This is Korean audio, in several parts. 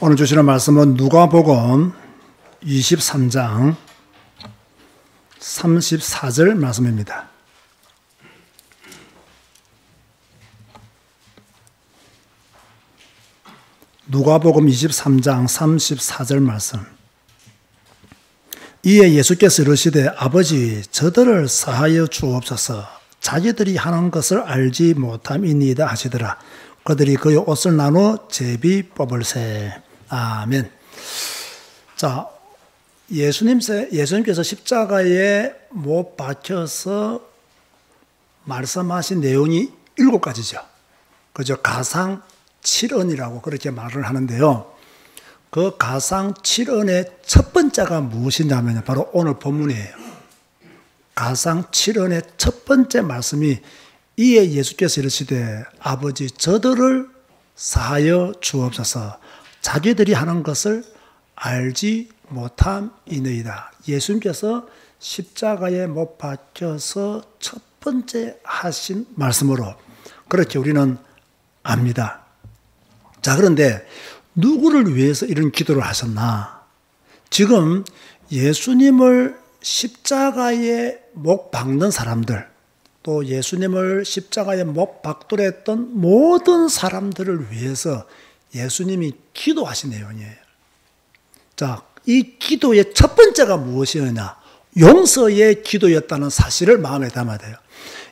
오늘 주시는 말씀은 누가복음 23장 34절 말씀입니다. 누가복음 23장 34절 말씀. 이에 예수께서 이르시되 아버지 저들을 사하여 주옵소서. 자기들이 하는 것을 알지 못함이니이다 하시더라. 그들이 그의 옷을 나누어 제비 뽑을세. 아멘. 자, 예수님께서 십자가에 못 박혀서 말씀하신 내용이 7가지죠. 그죠? 가상 7언이라고 그렇게 말을 하는데요. 그 가상 7언의 첫 번째가 무엇이냐면 바로 오늘 본문이에요. 가상 7언의 첫 번째 말씀이 이에 예수께서 이르시되 아버지 저들을 사하여 주옵소서. 자기들이 하는 것을 알지 못함이니이다. 예수님께서 십자가에 못 박혀서 첫 번째 하신 말씀으로 그렇게 우리는 압니다. 자, 그런데 누구를 위해서 이런 기도를 하셨나? 지금 예수님을 십자가에 못 박는 사람들, 또 예수님을 십자가에 못 박도록 했던 모든 사람들을 위해서 예수님이 기도하신 내용이에요. 자, 이 기도의 첫 번째가 무엇이었냐? 용서의 기도였다는 사실을 마음에 담아야 돼요.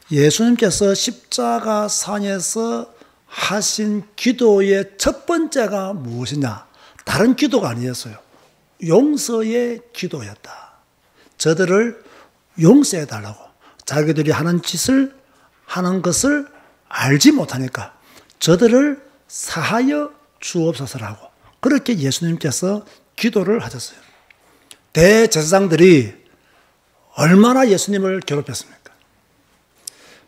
예수님께서 십자가상에서 하신 기도의 첫 번째가 무엇이냐? 다른 기도가 아니었어요. 용서의 기도였다. 저들을 용서해 달라고. 자기들이 하는 것을 알지 못하니까 저들을 사하여 주옵소서라고. 그렇게 예수님께서 기도를 하셨어요. 대제사장들이 얼마나 예수님을 괴롭혔습니까?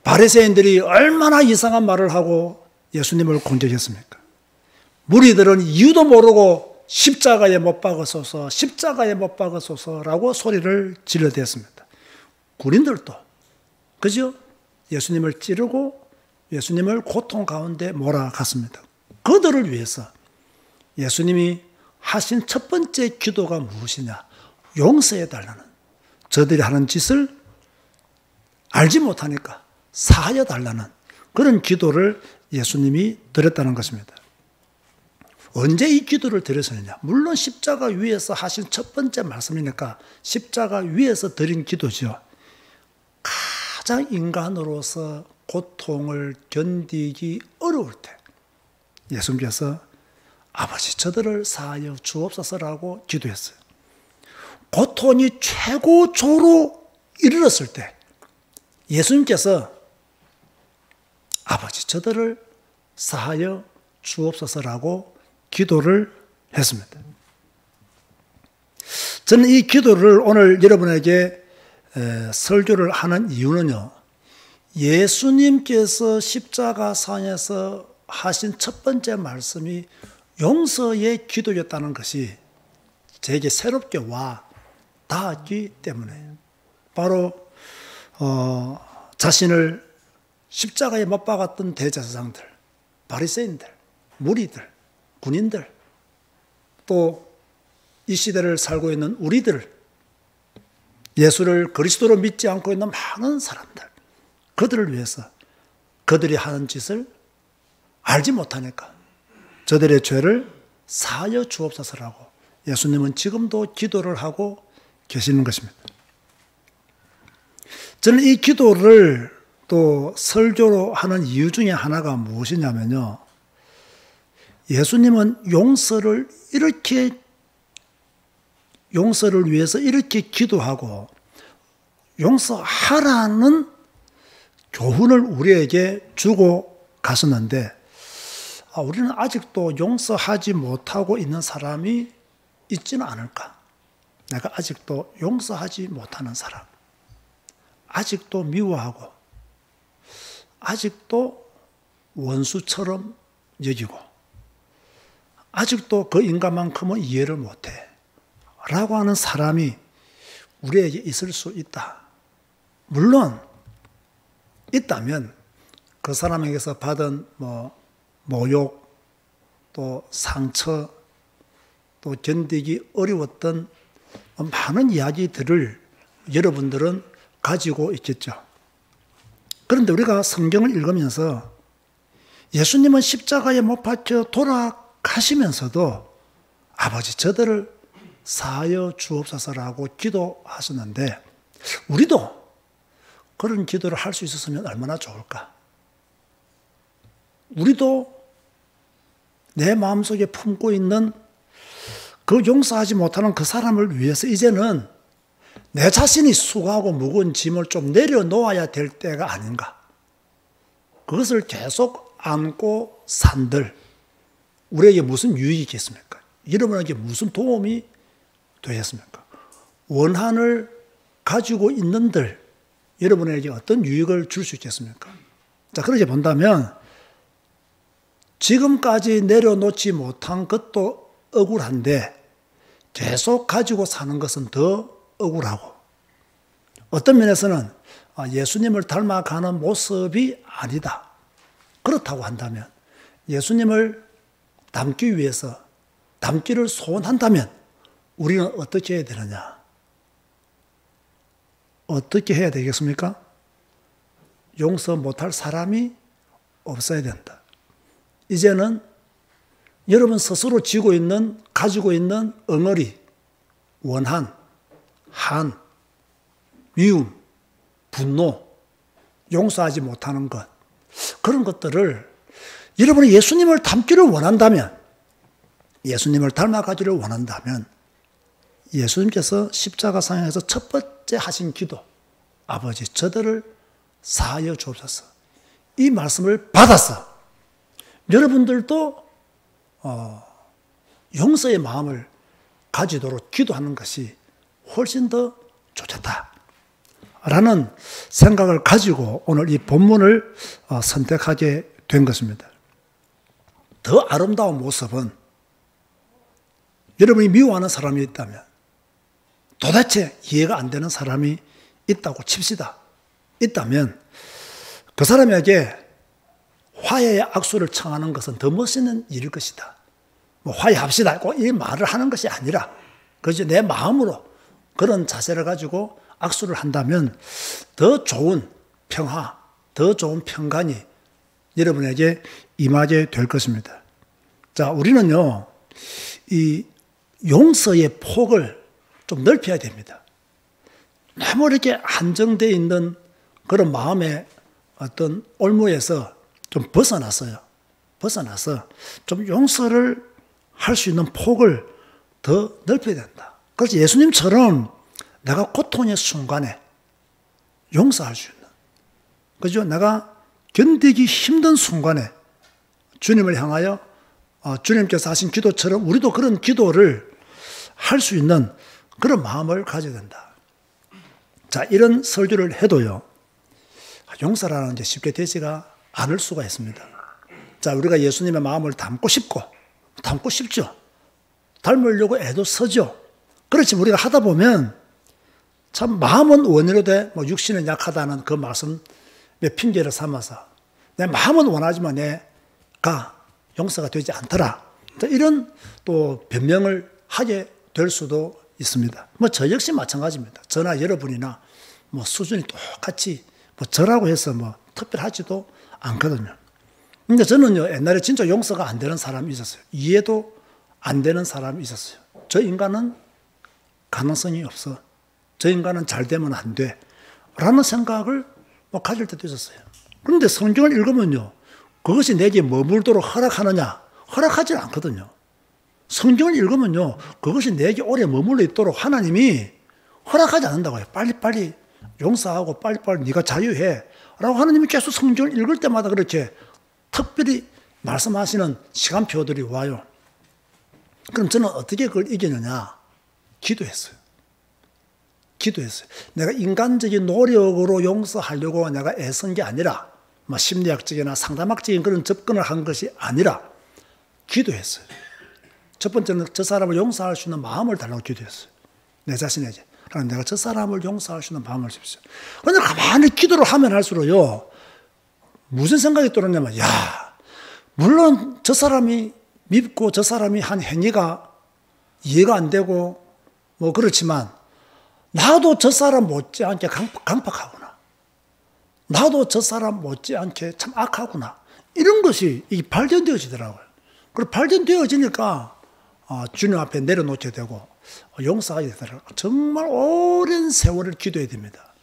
바리새인들이 얼마나 이상한 말을 하고 예수님을 공격했습니까? 무리들은 이유도 모르고 십자가에 못 박으소서, 십자가에 못 박으소서라고 소리를 질러댔습니다. 군인들도 그죠? 예수님을 찌르고 예수님을 고통 가운데 몰아갔습니다. 그들을 위해서 예수님이 하신 첫 번째 기도가 무엇이냐? 용서해 달라는, 저들이 하는 짓을 알지 못하니까 사하여 달라는 그런 기도를 예수님이 드렸다는 것입니다. 언제 이 기도를 드렸느냐? 물론 십자가 위에서 하신 첫 번째 말씀이니까 십자가 위에서 드린 기도죠. 가장 인간으로서 고통을 견디기 어려울 때 예수님께서 아버지 저들을 사하여 주옵소서라고 기도했어요. 고통이 최고조로 이르렀을 때 예수님께서 아버지 저들을 사하여 주옵소서라고 기도를 했습니다. 저는 이 기도를 오늘 여러분에게 설교를 하는 이유는요. 예수님께서 십자가상에서 하신 첫 번째 말씀이 용서의 기도였다는 것이 제게 새롭게 와 닿았기 때문에 바로 자신을 십자가에 못 박았던 대제사장들, 바리새인들, 무리들, 군인들, 또 이 시대를 살고 있는 우리들, 예수를 그리스도로 믿지 않고 있는 많은 사람들, 그들을 위해서 그들이 하는 짓을 알지 못하니까 저들의 죄를 사하여 주옵소서라고 예수님은 지금도 기도를 하고 계시는 것입니다. 저는 이 기도를 또 설교로 하는 이유 중에 하나가 무엇이냐면요. 예수님은 용서를 위해서 이렇게 기도하고 용서하라는 교훈을 우리에게 주고 가셨는데 우리는 아직도 용서하지 못하고 있는 사람이 있지는 않을까? 내가 아직도 용서하지 못하는 사람, 아직도 미워하고 아직도 원수처럼 여기고 아직도 그 인간만큼은 이해를 못해 라고 하는 사람이 우리에게 있을 수 있다. 물론 있다면 그 사람에게서 받은 모욕 또 상처 또 견디기 어려웠던 많은 이야기들을 여러분들은 가지고 있겠죠. 그런데 우리가 성경을 읽으면서 예수님은 십자가에 못 박혀 돌아가시면서도 아버지 저들을 사하여 주옵소서라고 기도하셨는데 우리도 그런 기도를 할 수 있었으면 얼마나 좋을까. 우리도 내 마음속에 품고 있는 그 용서하지 못하는 그 사람을 위해서 이제는 내 자신이 수고하고 무거운 짐을 좀 내려놓아야 될 때가 아닌가. 그것을 계속 안고 산들 우리에게 무슨 유익이 있겠습니까? 여러분에게 무슨 도움이 되겠습니까? 원한을 가지고 있는들 여러분에게 어떤 유익을 줄 수 있겠습니까? 자, 그렇게 본다면 지금까지 내려놓지 못한 것도 억울한데 계속 가지고 사는 것은 더 억울하고 어떤 면에서는 예수님을 닮아가는 모습이 아니다. 그렇다고 한다면 예수님을 닮기 위해서 닮기를 소원한다면 우리는 어떻게 해야 되느냐? 어떻게 해야 되겠습니까? 용서 못할 사람이 없어야 된다. 이제는 여러분 스스로 가지고 있는 엉어리, 원한, 한, 미움, 분노, 용서하지 못하는 것, 그런 것들을 여러분이 예수님을 닮기를 원한다면, 예수님을 닮아가기를 원한다면 예수님께서 십자가상에서 첫 번째 하신 기도, 아버지 저들을 사하여 주옵소서. 이 말씀을 받아서 여러분들도 용서의 마음을 가지도록 기도하는 것이 훨씬 더 좋겠다 라는 생각을 가지고 오늘 이 본문을 선택하게 된 것입니다. 더 아름다운 모습은 여러분이 미워하는 사람이 있다면 도대체 이해가 안 되는 사람이 있다고 칩시다. 있다면 그 사람에게 화해의 악수를 청하는 것은 더 멋있는 일일 것이다. 뭐 화해합시다. 꼭 이 말을 하는 것이 아니라 그저 내 마음으로 그런 자세를 가지고 악수를 한다면 더 좋은 평화, 더 좋은 평강이 여러분에게 임하게 될 것입니다. 자, 우리는요, 이 용서의 폭을 좀 넓혀야 됩니다. 너무 이렇게 한정되어 있는 그런 마음의 어떤 올무에서 좀 벗어나서 좀 용서를 할 수 있는 폭을 더 넓혀야 된다. 그래서 예수님처럼 내가 고통의 순간에 용서할 수 있는, 그죠? 내가 견디기 힘든 순간에 주님을 향하여 주님께서 하신 기도처럼 우리도 그런 기도를 할 수 있는 그런 마음을 가져야 된다. 자, 이런 설교를 해도요, 용서라는 게 쉽게 되지가 않을 수가 있습니다. 자, 우리가 예수님의 마음을 담고 싶죠. 닮으려고 애도 쓰죠. 그렇지만 우리가 하다 보면 참 마음은 원이로되 육신은 약하다는 그 말씀의 핑계를 삼아서 내 마음은 원하지만 내가 용서가 되지 않더라. 이런 또 변명을 하게 될 수도 있습니다. 저 역시 마찬가지입니다. 저나 여러분이나 수준이 똑같이 저라고 해서 특별하지도 않거든요. 근데 저는요, 옛날에 진짜 용서가 안 되는 사람이 있었어요. 이해도 안 되는 사람이 있었어요. 저 인간은 가능성이 없어. 저 인간은 잘 되면 안 돼. 라는 생각을 가질 때도 있었어요. 그런데 성경을 읽으면요, 그것이 내게 머물도록 허락하느냐? 허락하지 않거든요. 성경을 읽으면요, 그것이 내게 오래 머물러 있도록 하나님이 허락하지 않는다고요. 빨리빨리 용서하고 빨리빨리 네가 자유해. 라고 하나님이 계속 성경을 읽을 때마다 그렇게 특별히 말씀하시는 시간표들이 와요. 그럼 저는 어떻게 그걸 이기느냐? 기도했어요. 내가 인간적인 노력으로 용서하려고 내가 애쓴 게 아니라 심리학적이나 상담학적인 그런 접근을 한 것이 아니라 기도했어요. 첫 번째는 저 사람을 용서할 수 있는 마음을 달라고 기도했어요. 내 자신에게. 하나님, 내가 저 사람을 용서할 수 있는 마음을 주십시오. 그런데 가만히 기도를 하면 할수록요, 무슨 생각이 들었냐면, 물론 저 사람이 밉고 저 사람이 한 행위가 이해가 안 되고 뭐 그렇지만 나도 저 사람 못지않게 강팍하구나. 나도 저 사람 못지않게 참 악하구나. 이런 것이 발견되어지더라고요. 그리고 발견되어지니까 주님 앞에 내려놓게 되고 용서하게 되더라고요. 정말 오랜 세월을 기도해야 됩니다.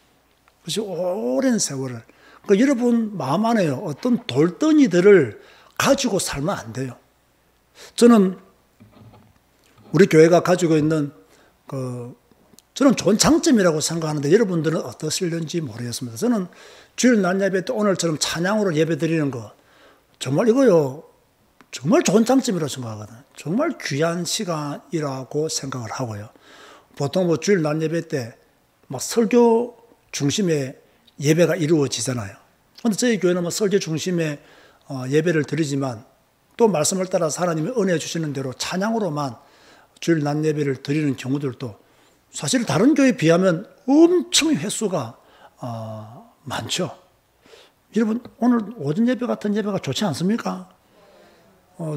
그것이 오랜 세월을. 그러니까 여러분 마음 안에요. 어떤 돌덩이들을 가지고 살면 안 돼요. 저는 우리 교회가 가지고 있는 저는 좋은 장점이라고 생각하는데 여러분들은 어떠실는지 모르겠습니다. 저는 주일 날 예배 때 오늘처럼 찬양으로 예배 드리는 거 정말 이거요. 정말 좋은 장점이라고 생각하거든요. 정말 귀한 시간이라고 생각을 하고요. 보통 뭐 주일 날 예배 때 막 설교 중심의 예배가 이루어지잖아요. 그런데 저희 교회는 뭐 설교 중심의 예배를 드리지만 또 말씀을 따라서 하나님이 은혜 주시는 대로 찬양으로만 주일 낮 예배를 드리는 경우들도 사실 다른 교회에 비하면 엄청 횟수가 많죠. 여러분 오늘 오전 예배 같은 예배가 좋지 않습니까?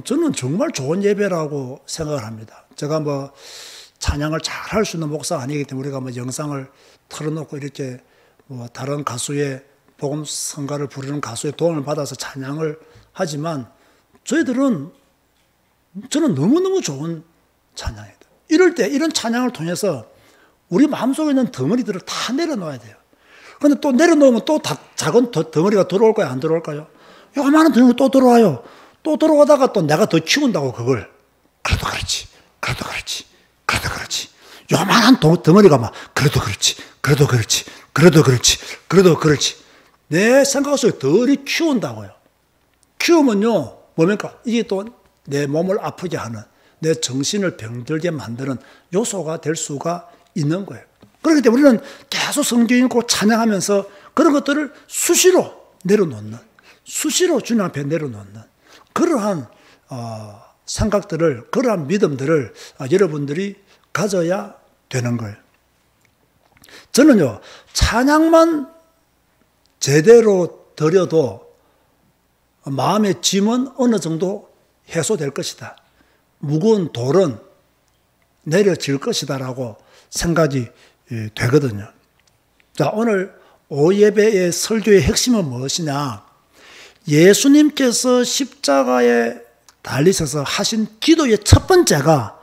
저는 정말 좋은 예배라고 생각을 합니다. 제가 뭐 찬양을 잘 할 수 있는 목사가 아니기 때문에 우리가 뭐 영상을 틀어놓고 이렇게 뭐 다른 가수의 복음 성가를 부르는 가수의 도움을 받아서 찬양을 하지만 저는 너무너무 좋은 찬양이다. 이럴 때 이런 찬양을 통해서 우리 마음속에 있는 덩어리들을 다 내려놓아야 돼요. 그런데 또 내려놓으면 또 작은 덩어리가 들어올까요? 안 들어올까요? 요만한 덩어리가 또 들어와요. 또 들어오다가 또 내가 더 키운다고 그걸. 그래도 그렇지. 그래도 그렇지. 그래도 그렇지. 요만한 덩어리가 막 그래도 그렇지. 그래도 그렇지. 그래도 그렇지. 그래도 그렇지. 내 생각 속에 덜이 키운다고요. 키우면요. 뭡니까? 이게 또 내 몸을 아프게 하는 내 정신을 병들게 만드는 요소가 될 수가 있는 거예요. 그렇기 때문에 우리는 계속 성경 읽고 찬양하면서 그런 것들을 수시로 내려놓는, 수시로 주님 앞에 내려놓는 그러한 생각들을, 그러한 믿음들을 여러분들이 가져야 되는 거예요. 저는요, 찬양만 제대로 드려도 마음의 짐은 어느 정도 해소될 것이다. 무거운 돌은 내려질 것이다라고 생각이 되거든요. 자, 오늘 오후 예배의 설교의 핵심은 무엇이냐? 예수님께서 십자가에 달리셔서 하신 기도의 첫 번째가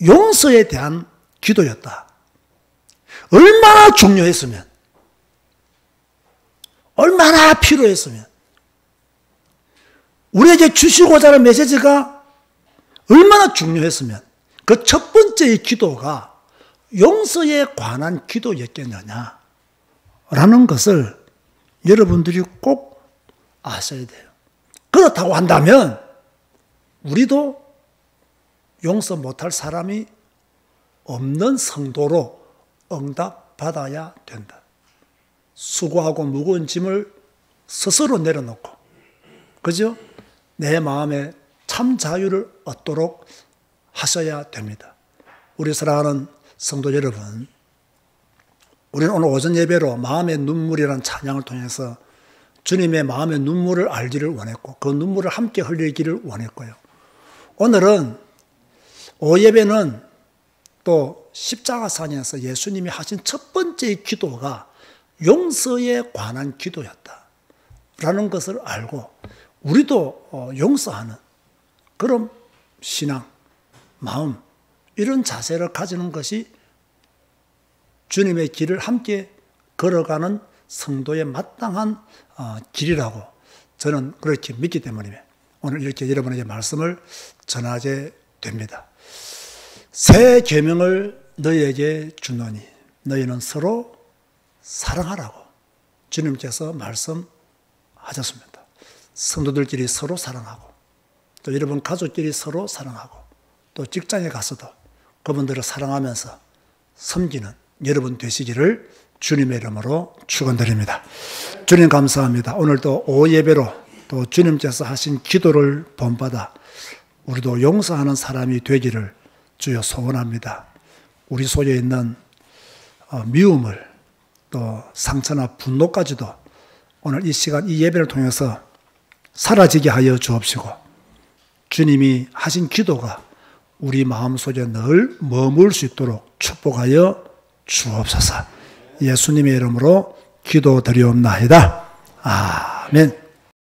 용서에 대한 기도였다. 얼마나 중요했으면, 얼마나 필요했으면, 우리에게 주시고자 하는 메시지가 얼마나 중요했으면 그 첫 번째의 기도가 용서에 관한 기도였겠느냐라는 것을 여러분들이 꼭 아셔야 돼요. 그렇다고 한다면 우리도 용서 못할 사람이 없는 성도로 응답받아야 된다. 수고하고 무거운 짐을 스스로 내려놓고, 그죠? 내 마음에 참 자유를 얻도록 하셔야 됩니다. 우리 사랑하는 성도 여러분, 우리는 오늘 오전 예배로 마음의 눈물이라는 찬양을 통해서 주님의 마음의 눈물을 알기를 원했고 그 눈물을 함께 흘리기를 원했고요. 오늘은 오후 예배는 또 십자가산에서 예수님이 하신 첫 번째 기도가 용서에 관한 기도였다라는 것을 알고 우리도 용서하는 그런 신앙, 마음, 이런 자세를 가지는 것이 주님의 길을 함께 걸어가는 성도의 마땅한 길이라고 저는 그렇게 믿기 때문에 오늘 이렇게 여러분에게 말씀을 전하게 됩니다. 새 계명을 너희에게 주노니 너희는 서로 사랑하라고 주님께서 말씀하셨습니다. 성도들끼리 서로 사랑하고 또 여러분 가족끼리 서로 사랑하고 또 직장에 가서도 그분들을 사랑하면서 섬기는 여러분 되시기를 주님의 이름으로 축원드립니다. 주님 감사합니다. 오늘도 오후 예배로 또 주님께서 하신 기도를 본받아 우리도 용서하는 사람이 되기를 주여 소원합니다. 우리 속에 있는 미움을 또 상처나 분노까지도 오늘 이 시간 이 예배를 통해서 사라지게 하여 주옵시고 주님이 하신 기도가 우리 마음속에 늘 머물 수 있도록 축복하여 주옵소서. 예수님의 이름으로 기도드리옵나이다. 아멘.